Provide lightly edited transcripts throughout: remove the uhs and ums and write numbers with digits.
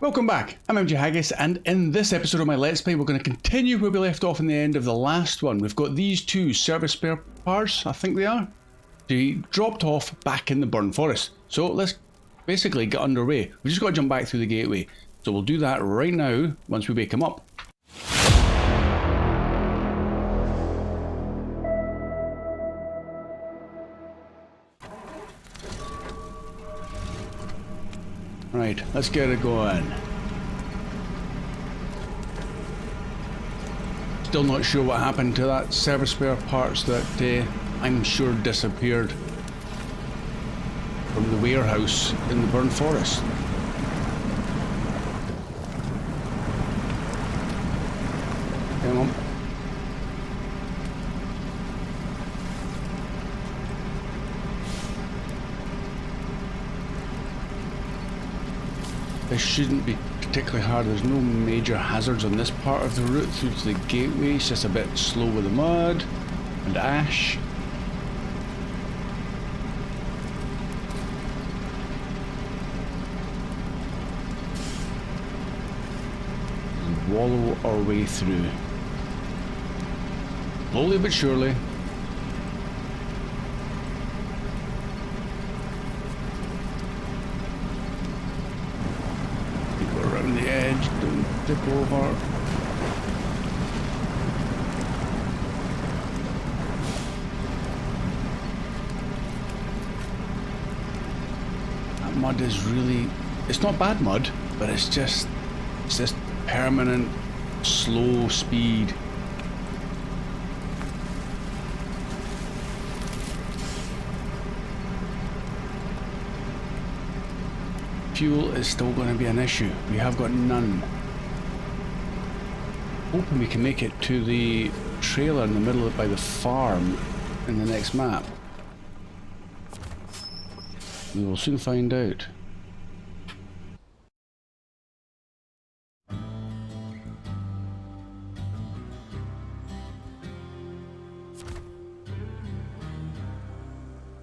Welcome back, I'm MJ Haggis, and in this episode of my Let's Play we're going to continue where we left off in the end of the last one. We've got these two service spare parts, I think they are, to be dropped off back in the Burn Forest. So let's basically get underway. We've just got to jump back through the gateway. So we'll do that right now once we wake him up. Right, let's get it going. Still not sure what happened to that service spare parts that I'm sure disappeared from the warehouse in the Burn Forest. Come on. This shouldn't be particularly hard. There's no major hazards on this part of the route through to the gateway. It's just a bit slow with the mud and ash. And wallow our way through. Slowly but surely. Around the edge, don't tip over. That mud is really, it's not bad mud, but it's just permanent slow speed. Fuel is still going to be an issue. We have got none. Hoping we can make it to the trailer in the middle by the farm in the next map. We will soon find out.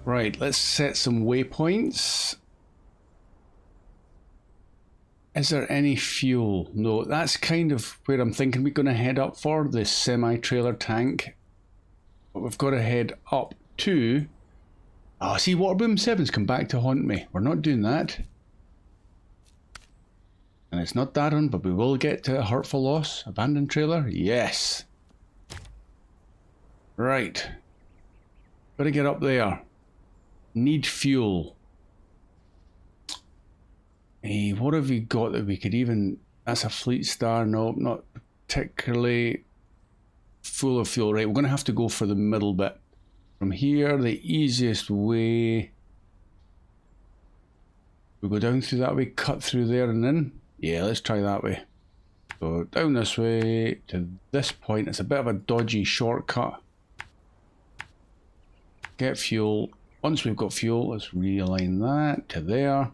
Right, let's set some waypoints. Is there any fuel? No, that's kind of where I'm thinking we're going to head up for, the semi-trailer tank. But we've got to head up to... Oh, see, Waterboom 7's come back to haunt me. We're not doing that. And it's not that one, but we will get to a hurtful loss. Abandoned trailer? Yes. Right. Got to get up there. Need fuel. Hey, what have we got that we could even... That's a Fleet Star. No, not particularly full of fuel. Right, we're going to have to go for the middle bit. From here, the easiest way... We go down through that way, cut through there and in. Yeah, let's try that way. So down this way to this point. It's a bit of a dodgy shortcut. Get fuel. Once we've got fuel, let's realign that to there.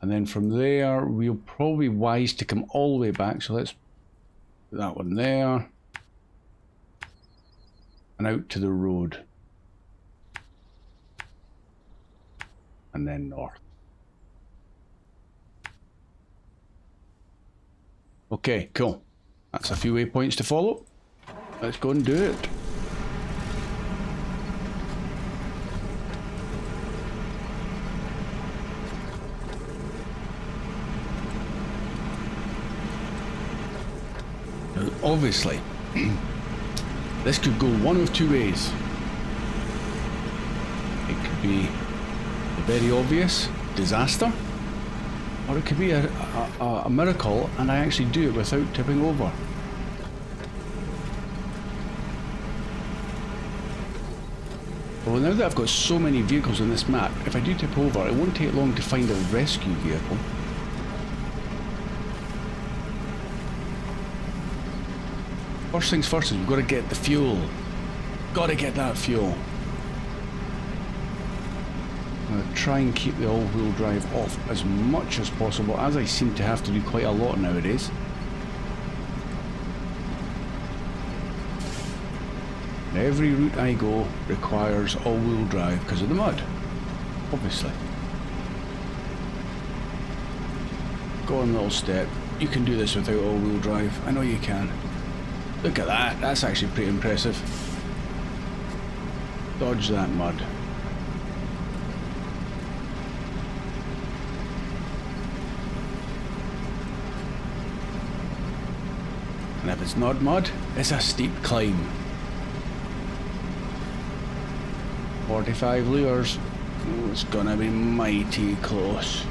And then from there, we'll probably be wise to come all the way back. So let's put that one there. And out to the road. And then north. Okay, cool. That's a few waypoints to follow. Let's go and do it. Obviously, this could go one of two ways. It could be a very obvious disaster, or it could be a miracle and I actually do it without tipping over. Well, now that I've got so many vehicles on this map, if I do tip over, it won't take long to find a rescue vehicle. First things first is we've got to get the fuel. Got to get that fuel. I'm going to try and keep the all-wheel drive off as much as possible, as I seem to have to do quite a lot nowadays. Every route I go requires all-wheel drive because of the mud, obviously. Go on, little step. You can do this without all-wheel drive. I know you can. Look at that. That's actually pretty impressive. Dodge that mud. And if it's not mud, it's a steep climb. 45 litres. Oh, it's gonna be mighty close.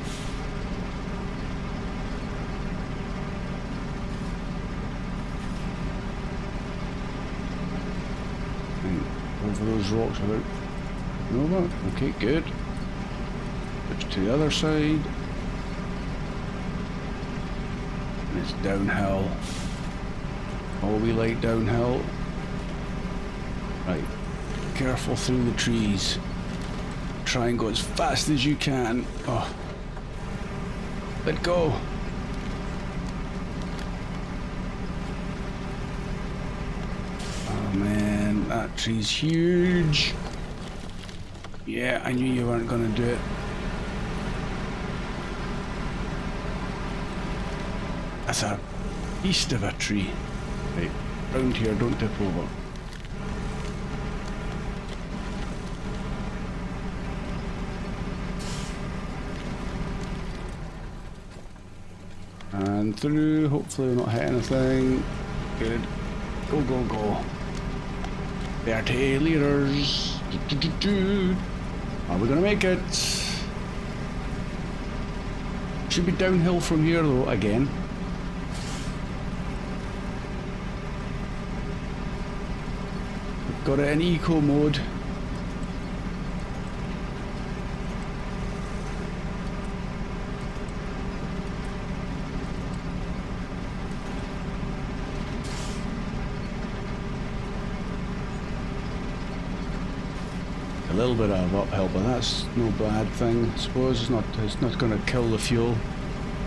Over those rocks without over. Okay, good. Switch to the other side. And it's downhill. Oh, we like downhill. Right. Careful through the trees. Try and go as fast as you can. Oh. Let go. Oh man, that tree's huge. Yeah, I knew you weren't gonna do it. That's a beast of a tree. Right, round here, don't tip over. And through, hopefully we're not hit anything. Good. Go, go, go. 30 litres. Are we gonna make it? Should be downhill from here though, again. We've got it in eco mode. A little bit of uphill, but that's no bad thing. I suppose it's not going to kill the fuel.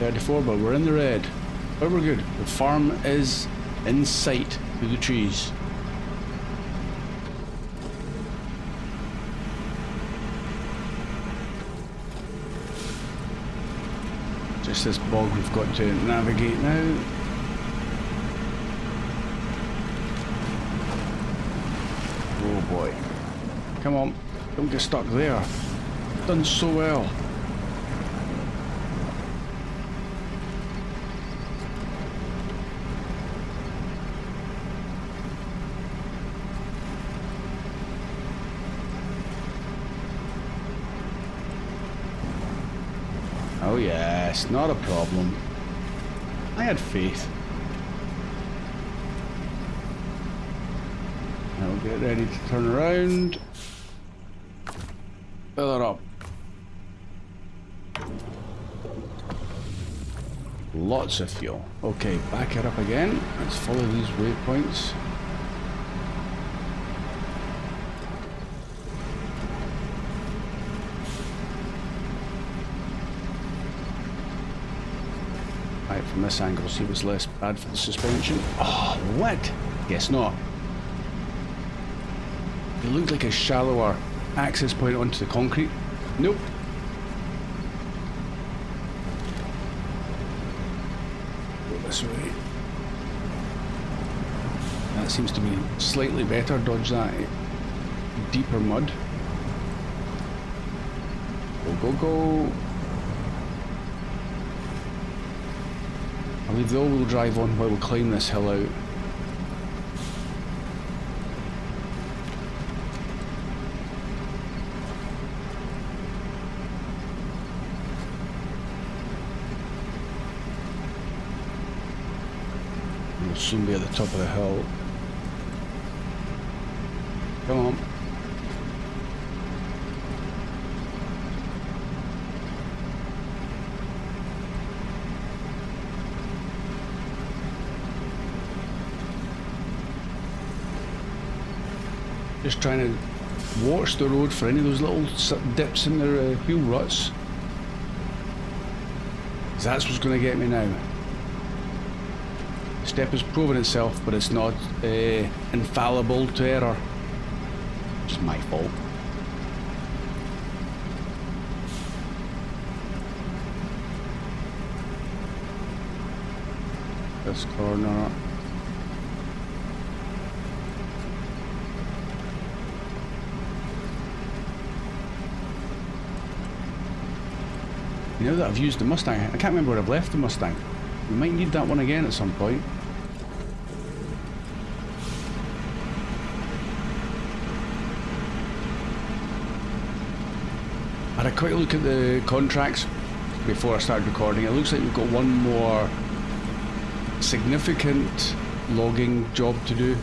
34, but we're in the red. But we're good. The farm is in sight through the trees. Just this bog we've got to navigate now. Oh boy. Come on. Don't get stuck there. Done so well. Oh yes, not a problem. I had faith. Now get ready to turn around. Fill it up. Lots of fuel. Okay, back it up again. Let's follow these waypoints. Right, from this angle, see what's less bad for the suspension. Oh, what? Guess not. It looked like a shallower access point onto the concrete. Nope. Go this way. That seems to be slightly better. Dodge that deeper mud. Go, go, go. I'll leave the all-wheel drive on while we climb this hill out. We'll soon be at the top of the hill. Come on. Just trying to watch the road for any of those little dips in their wheel ruts. 'Cause that's what's going to get me now. The step has proven itself, but it's not infallible to error. It's my fault. this corner. Now that I've used the Mustang, I can't remember where I've left the Mustang. We might need that one again at some point. I had a quick look at the contracts before I started recording. It looks like we've got one more significant logging job to do.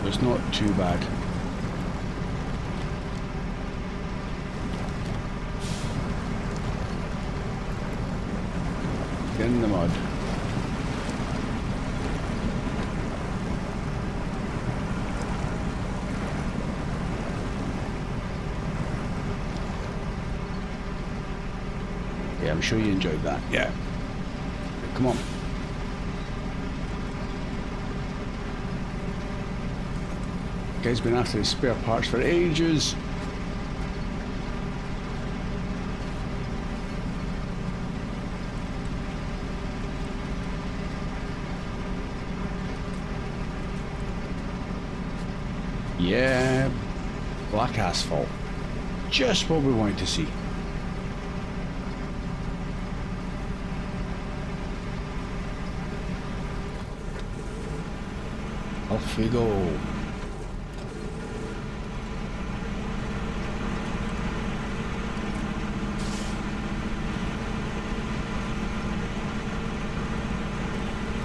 It's not too bad. In the mud. Yeah, I'm sure you enjoyed that. Yeah. Come on. Guy's been after his spare parts for ages. Yeah, black asphalt. Just what we wanted to see. Off we go.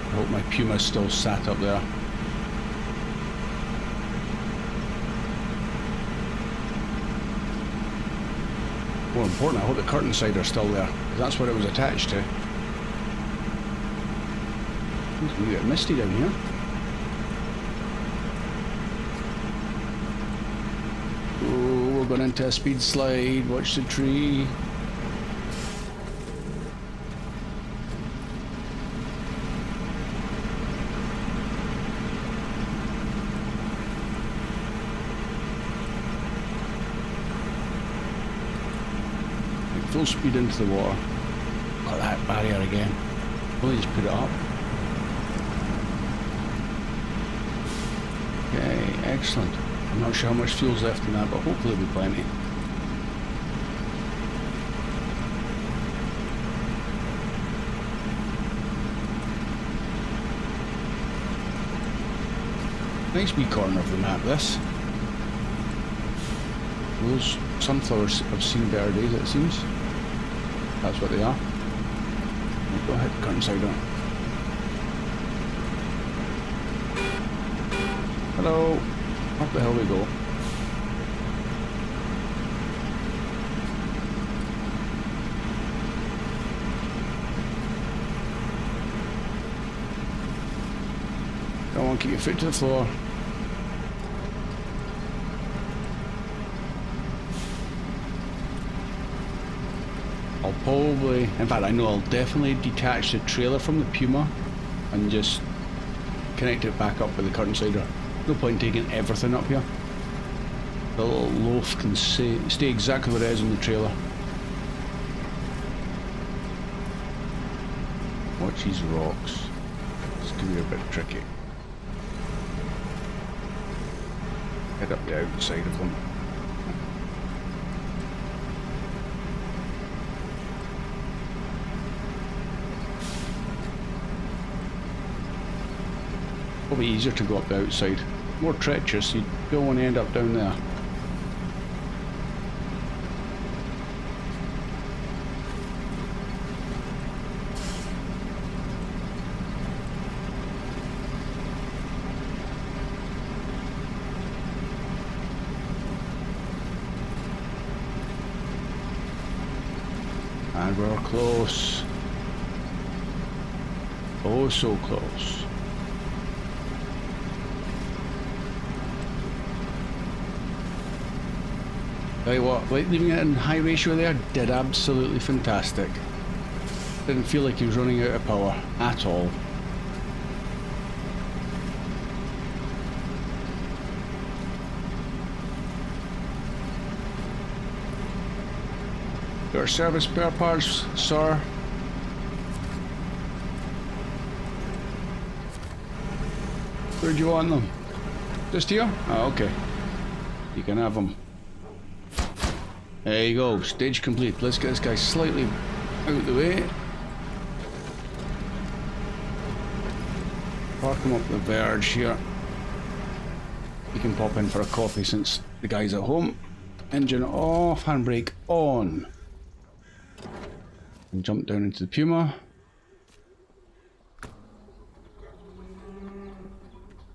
I hope my Puma's still sat up there. More important, I hope the curtain side are still there. That's what it was attached to. It's a bit misty down here. Oh, we're going into a speed slide. Watch the tree. Full speed into the water. Got that barrier again. Really just put it up. Okay, excellent. I'm not sure how much fuel's left in that, but hopefully there'll be plenty. Nice wee corner of the map, this. Those sunflowers have seen better days, it seems. That's what they are. Go ahead, curtain side on. Hello. Up the hill we go. Come on, keep your foot to the floor. I'll probably, in fact I know I'll definitely detach the trailer from the Puma and just connect it back up with the curtain sider. No point in taking everything up here. The little loaf can stay exactly where it is on the trailer. Watch these rocks. It's going to be a bit tricky. Head up the outside of them. Probably easier to go up the outside. More treacherous, you don't want to end up down there. And we're close. Oh, so close. Tell you what, like leaving it in high ratio there did absolutely fantastic. Didn't feel like he was running out of power at all. Your service spare parts, sir. Where do you want them? Just here? Oh, okay. You can have them. There you go. Stage complete. Let's get this guy slightly out the way. Park him up the verge here. You can pop in for a coffee since the guy's at home. Engine off, handbrake on. And jump down into the Puma.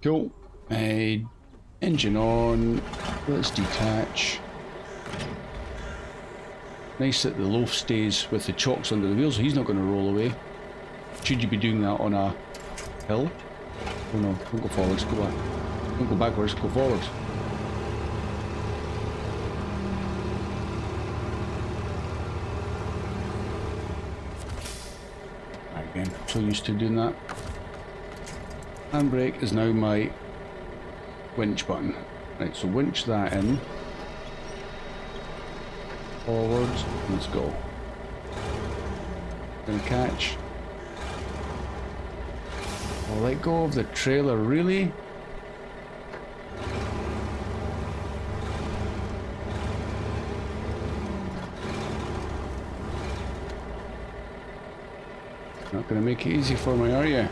Cool. Engine on. Let's detach. Nice that the loaf stays with the chocks under the wheels, so he's not going to roll away. Should you be doing that on a hill? Oh no, don't go forwards, go back. Don't go backwards, go forwards. Again, so used to doing that. Handbrake is now my winch button. Right, so winch that in. Forwards, let's go. Gonna catch. I'll let go of the trailer, really? Not gonna make it easy for me, are you?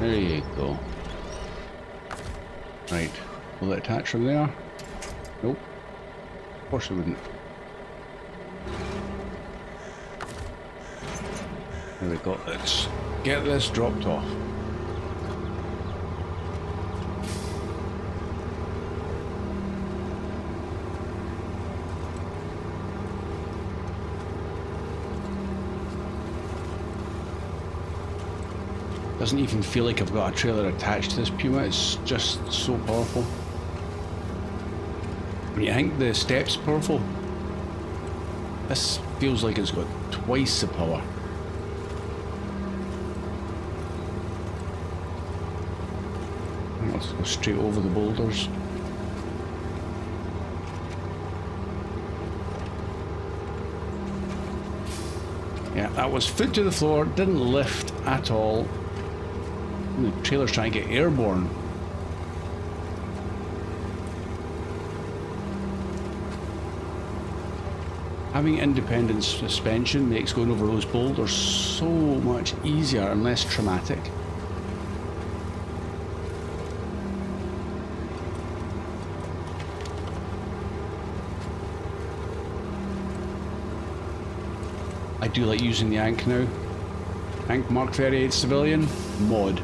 There you go. Right, will it attach from there? Nope. Of course it wouldn't. There we go, let's get this dropped off. Doesn't even feel like I've got a trailer attached to this Puma, it's just so powerful. When you think the step's powerful, this feels like it's got twice the power. Let's go straight over the boulders. Yeah, that was foot to the floor, didn't lift at all. The trailer's trying to get airborne. Having independent suspension makes going over those boulders so much easier and less traumatic. I do like using the Ankh now. Ankh Mark 38 Civilian mod.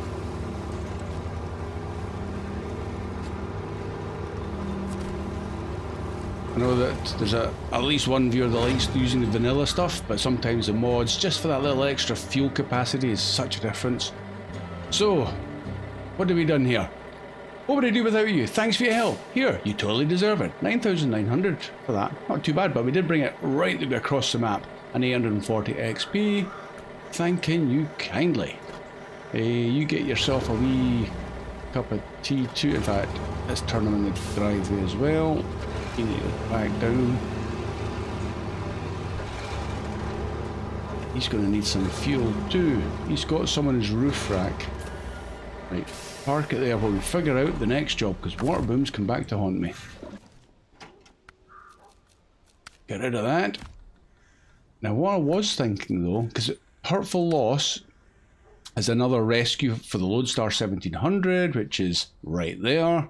I know that there's at least one viewer that likes using the vanilla stuff, but sometimes the mods, just for that little extra fuel capacity, is such a difference. So, what have we done here? What would I do without you? Thanks for your help. Here, you totally deserve it. 9,900 for that. Not too bad, but we did bring it right across the map. An 840 XP. Thanking you kindly. You get yourself a wee cup of tea too. In fact, let's turn them in the driveway as well. You need to back down. He's going to need some fuel too. He's got some on his roof rack. Right, park it there while we figure out the next job, because water booms come back to haunt me. Get rid of that. Now what I was thinking though, because Hurtful Loss is another rescue for the Lodestar 1700, which is right there.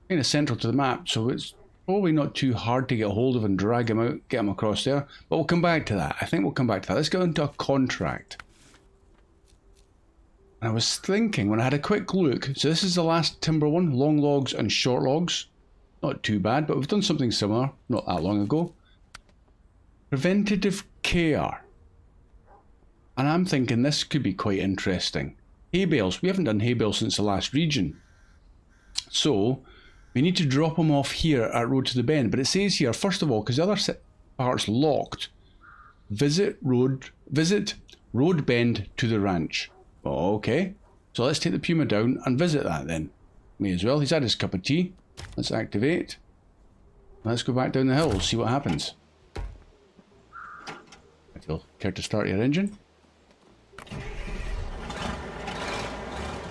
Kind of central to the map, so it's probably not too hard to get a hold of and drag him out, get him across there. But we'll come back to that. I think we'll come back to that. Let's go into a contract. And I was thinking, when I had a quick look, so this is the last timber one, long logs and short logs. Not too bad, but we've done something similar not that long ago. Preventative Care. And I'm thinking this could be quite interesting. Hay bales. We haven't done hay bales since the last region. So we need to drop them off here at Road to the Bend. But it says here, first of all, because the other part's locked, visit road bend to the ranch. Okay. So let's take the Puma down and visit that then. May as well. He's had his cup of tea. Let's activate. Let's go back down the hill, see what happens. If you'll care to start your engine.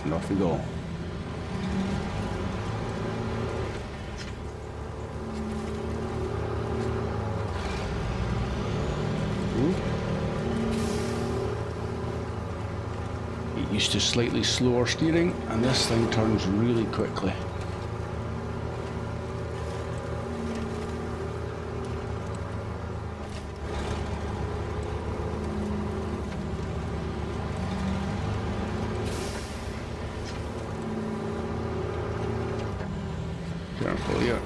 And off we go. Get used to slightly slower steering, and this thing turns really quickly. Careful here.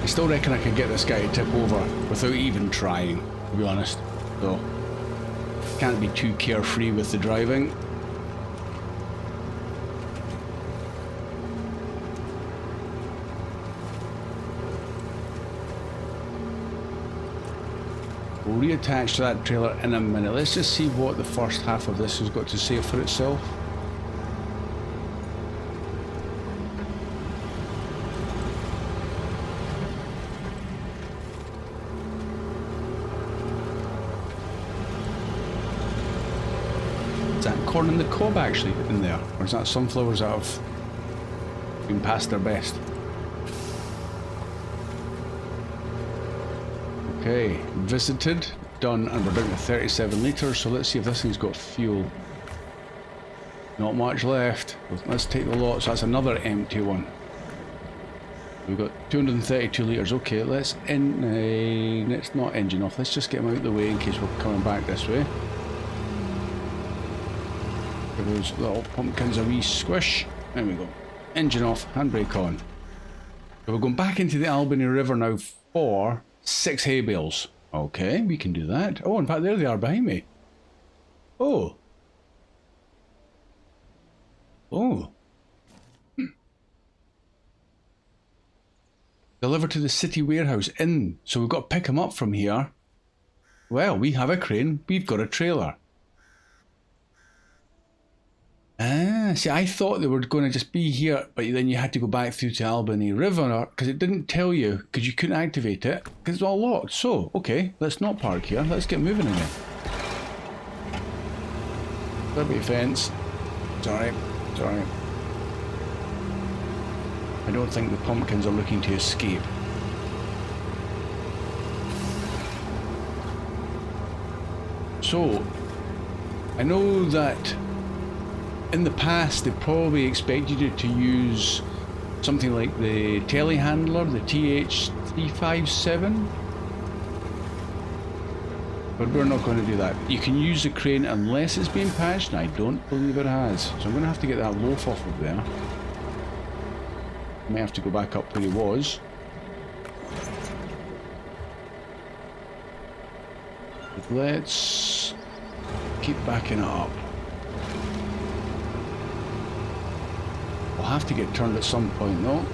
I still reckon I could get this guy to tip over without even trying, to be honest. So, can't be too carefree with the driving. We'll reattach to that trailer in a minute. Let's just see what the first half of this has got to say for itself. Is that corn in the cob actually in there? Or is that sunflowers that have been past their best? Okay, visited, done, and we're down to 37 litres, so let's see if this thing's got fuel. Not much left. Let's take the lot, so that's another empty one. We've got 232 litres, okay, let's not engine off, let's just get them out of the way in case we're coming back this way. Give those little pumpkins a wee squish. There we go. Engine off, handbrake on. So we're going back into the Albany River now for 6 hay bales. Okay, we can do that. Oh, in fact, there they are behind me. Oh. Oh. Deliver to the city warehouse in. So we've got to pick them up from here. Well, we have a crane. We've got a trailer. Ah, see, I thought they were going to just be here, but then you had to go back through to Albany River, because it didn't tell you, because you couldn't activate it, because it's all locked. So, okay, let's not park here, let's get moving again. There'll be a fence. It's alright, it's alright. I don't think the pumpkins are looking to escape. So, I know that in the past, they probably expected you to use something like the telehandler, the TH357. But we're not going to do that. You can use the crane unless it's been patched, and I don't believe it has. So I'm going to have to get that loaf off of there. I may have to go back up where he was. But let's keep backing it up. We'll have to get turned at some point though.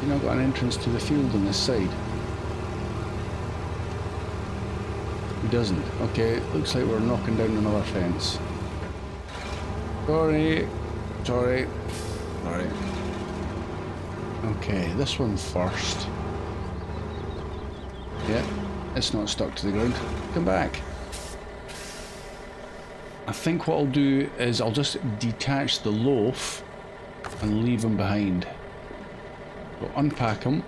You know, got an entrance to the field on this side. He doesn't. Okay, looks like we're knocking down another fence. Sorry. Sorry. Sorry. Okay, this one first. Yeah, it's not stuck to the ground. Come back. I think what I'll do is I'll just detach the loaf and leave him behind. So unpack him,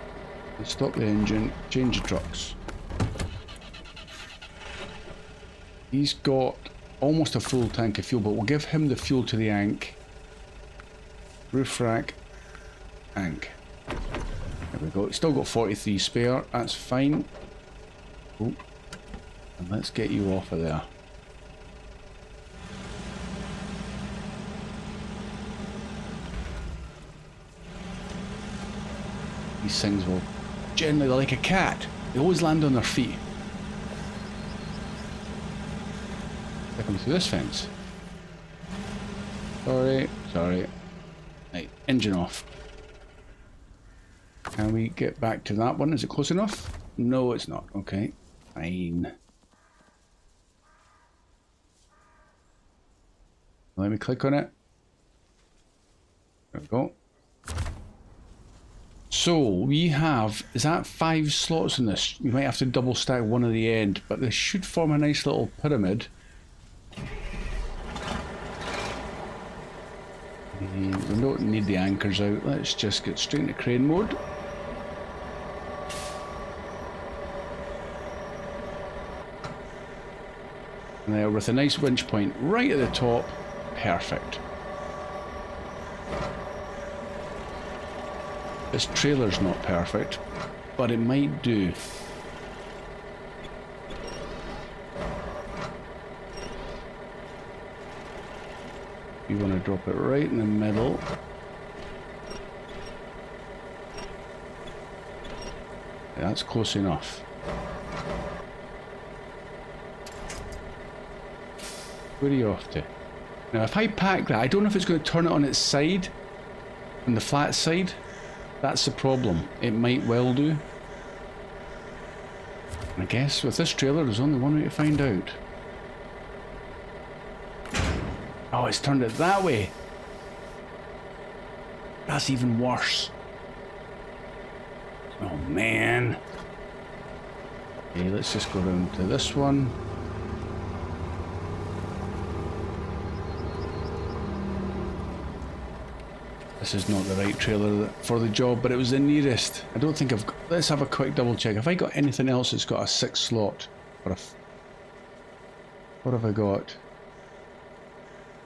and stop the engine, change the trucks. He's got almost a full tank of fuel, but we'll give him the fuel to the Ank. Roof rack, Ank. There we go. It's still got 43 spare, that's fine. Oh. And let's get you off of there. These things will generally, they're like a cat. They always land on their feet. They come through this fence. Sorry, sorry. Right, engine off. Can we get back to that one? Is it close enough? No, it's not. Okay, fine. Let me click on it. There we go. So we have, is that 5 slots in this? We might have to double stack one at the end, but this should form a nice little pyramid. We don't need the anchors out. Let's just get straight into crane mode. And there with a nice winch point right at the top. Perfect. This trailer's not perfect, but it might do. You want to drop it right in the middle. Yeah, that's close enough. Where are you off to? Now if I pack that, I don't know if it's going to turn it on its side, on the flat side. That's the problem. It might well do. I guess with this trailer there's only one way to find out. Oh, it's turned it that way. That's even worse. Oh man. Okay, let's just go around to this one. This is not the right trailer for the job, but it was the nearest. I don't think I've got... Let's have a quick double check. Have I got anything else that's got a 6 slot? Or a... What have I got?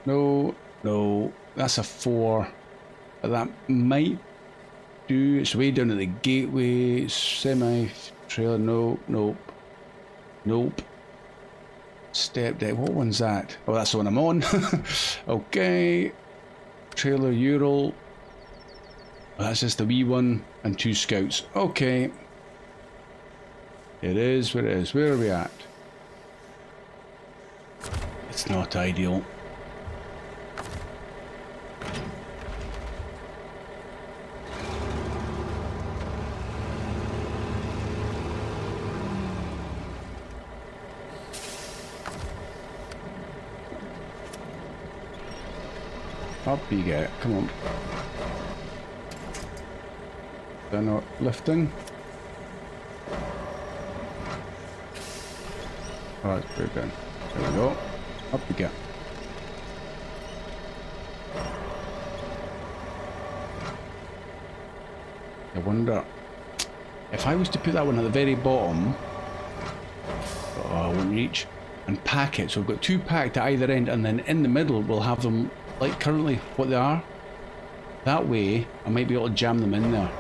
No, no. That's a 4. But that might do... It's way down at the gateway. Semi-trailer. No, nope. Nope. Step deck. What one's that? Oh, that's the one I'm on. Okay. Trailer Ural. Well, that's just the wee one and 2 scouts. Okay. It is what it is. Where are we at? It's not ideal. Up you get. Come on. They're not lifting. Oh, that's pretty good. There we go. Up you get. I wonder if I was to put that one at the very bottom. Oh, I won't reach. And pack it. So we've got 2 packed at either end, and then in the middle we'll have them like currently what they are. That way I might be able to jam them in there.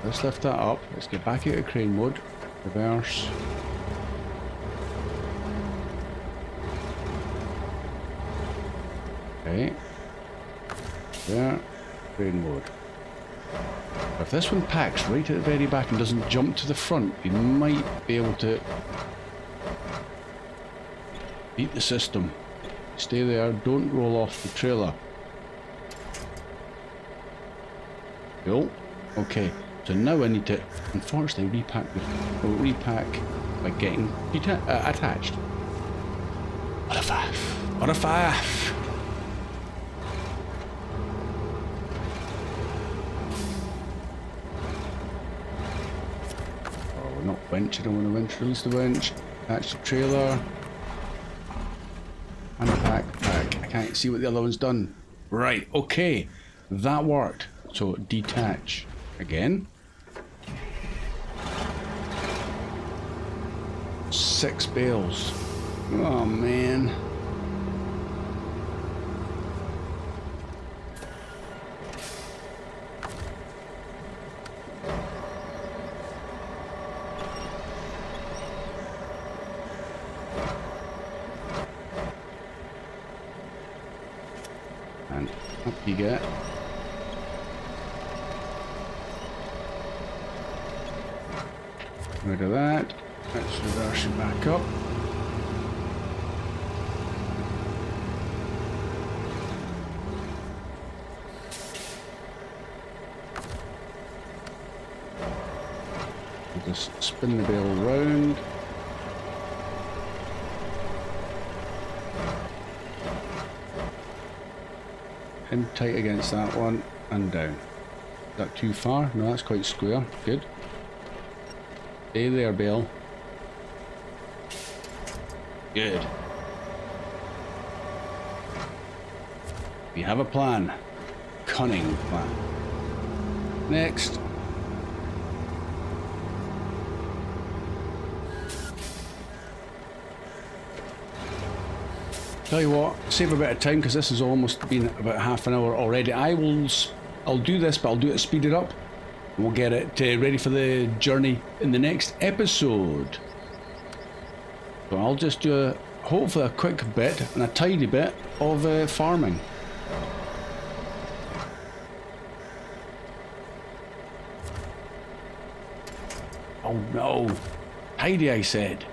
Let's lift that up. Let's get back out of crane mode. Reverse. Okay. There. Crane mode. If this one packs right at the very back and doesn't jump to the front, we might be able to beat the system. Stay there, don't roll off the trailer. Cool. Okay, so now I need to unfortunately repack by getting attached. What a faff. What a faff. Oh, not winch, I don't want to winch, release the winch. Attach the trailer. Unpack, pack. I can't see what the other one's done. Right, okay. That worked. So detach again. 6 bales. Oh man. And up you get. Rid of that. Let's reverse it back up. We'll just spin the bale round. in tight against that one and down. Is that too far? No, that's quite square. Good. Stay there, Bale. Good. We have a plan. Cunning plan. Next. Tell you what, save a bit of time because this has almost been about half an hour already. I'll do this, but I'll do it speeded up. And we'll get it ready for the journey in the next episode. So I'll just do hopefully a quick bit and a tidy bit of farming. Oh no, tidy I said.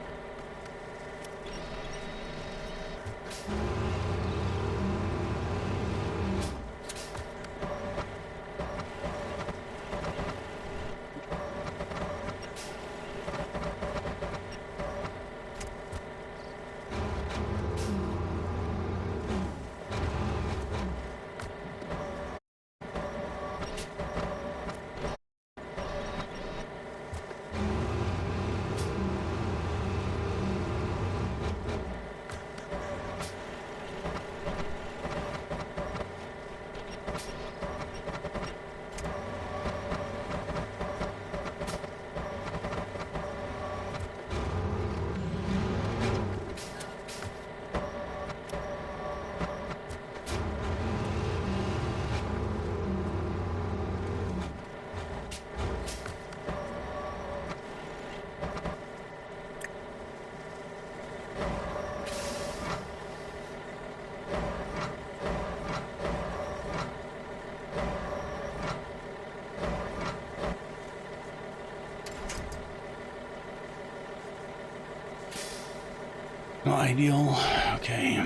Not ideal. Okay.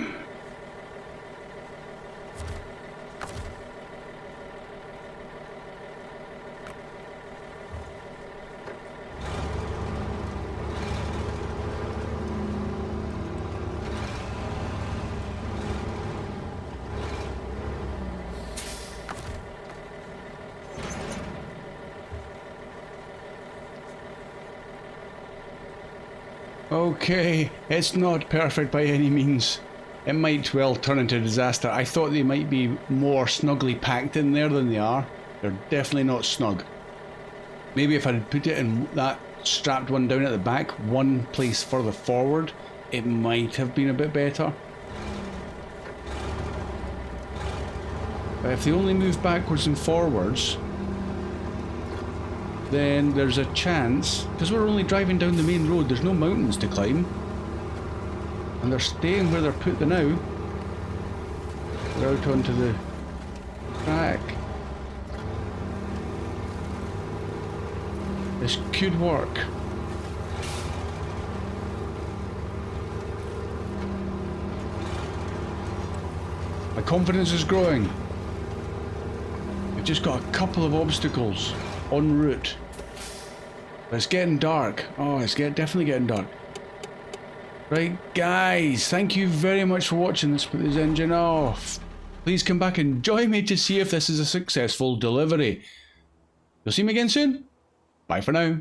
Okay, it's not perfect by any means. It might well turn into a disaster. I thought they might be more snugly packed in there than they are. They're definitely not snug. Maybe if I'd put it in that strapped one down at the back, one place further forward, it might have been a bit better. But if they only move backwards and forwards, then there's a chance, because we're only driving down the main road, there's no mountains to climb, and they're staying where they're put now. They're out onto the track. This could work. My confidence is growing. We've just got a couple of obstacles en route. But it's getting dark. Oh, it's definitely getting dark. Right, guys, thank you very much for watching. Let's put this engine off. Please come back and join me to see if this is a successful delivery. You'll see me again soon. Bye for now.